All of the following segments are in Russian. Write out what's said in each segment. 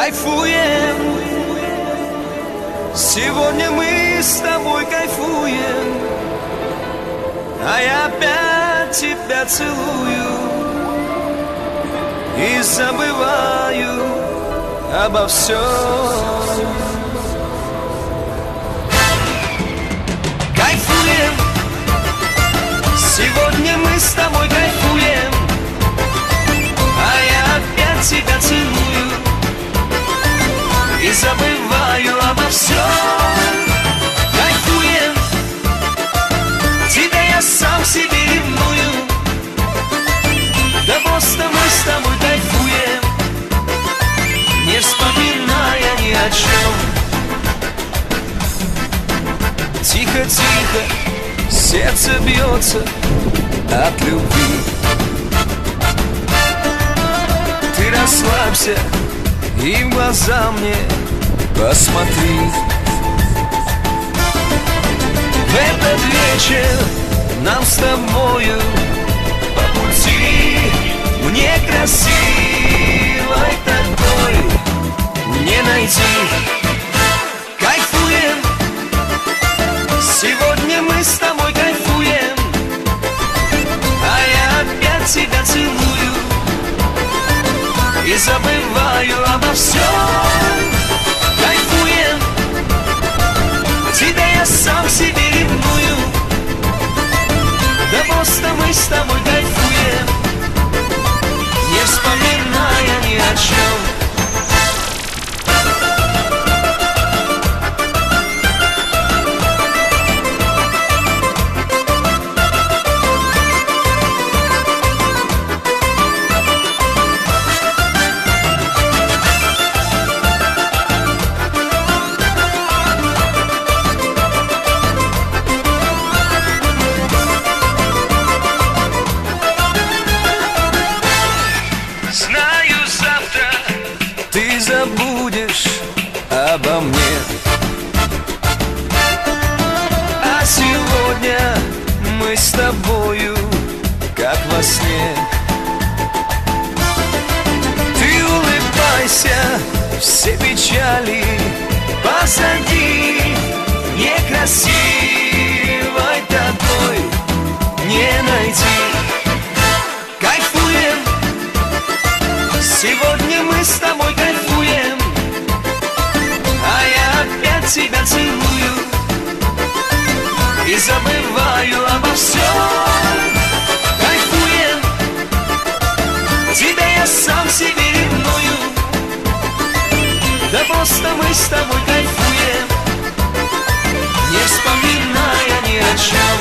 Кайфуем, сегодня мы с тобой кайфуем, а я опять тебя целую и забываю обо всем. Кайфуем, сегодня мы с тобой кайфуем, а я опять тебя целую и забываю обо всем. Кайфуем, тебя я сам себе ревную, да просто мы с тобой кайфуем, не вспоминая ни о чем. Тихо-тихо сердце бьется от любви. Ты расслабься и в глаза мне посмотри. В этот вечер нам с тобою по пути, мне красивой такой не найти. Кайфуем, сегодня мы с тобой кайфуем, а я опять тебя целую и забываю обо всем. Кайфуем, тебя я сам себе ревную, да просто мы с тобой кайфуем, не вспоминая ни о чем. Ты забудешь обо мне, а сегодня мы с тобою как во сне. Ты улыбайся, все печали позади, некрасивой такой не найти. Кайфуем, сегодня мы с тобой кайфуем, а я опять тебя целую и забываю обо всем. Кайфуем, тебя я сам себе ревную, да просто мы с тобой кайфуем, не вспоминая ни о чем.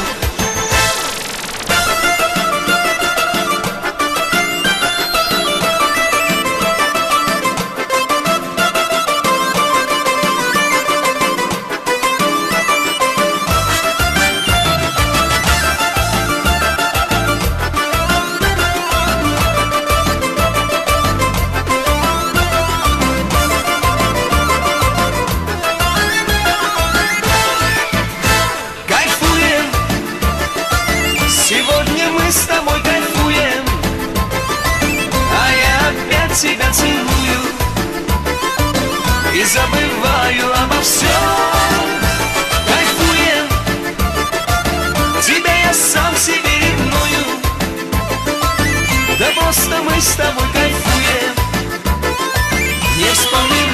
Сегодня мы с тобой кайфуем, а я опять тебя целую и забываю обо всем. Кайфуем, тебя я сам себе ревную, да просто мы с тобой кайфуем, не вспоминаем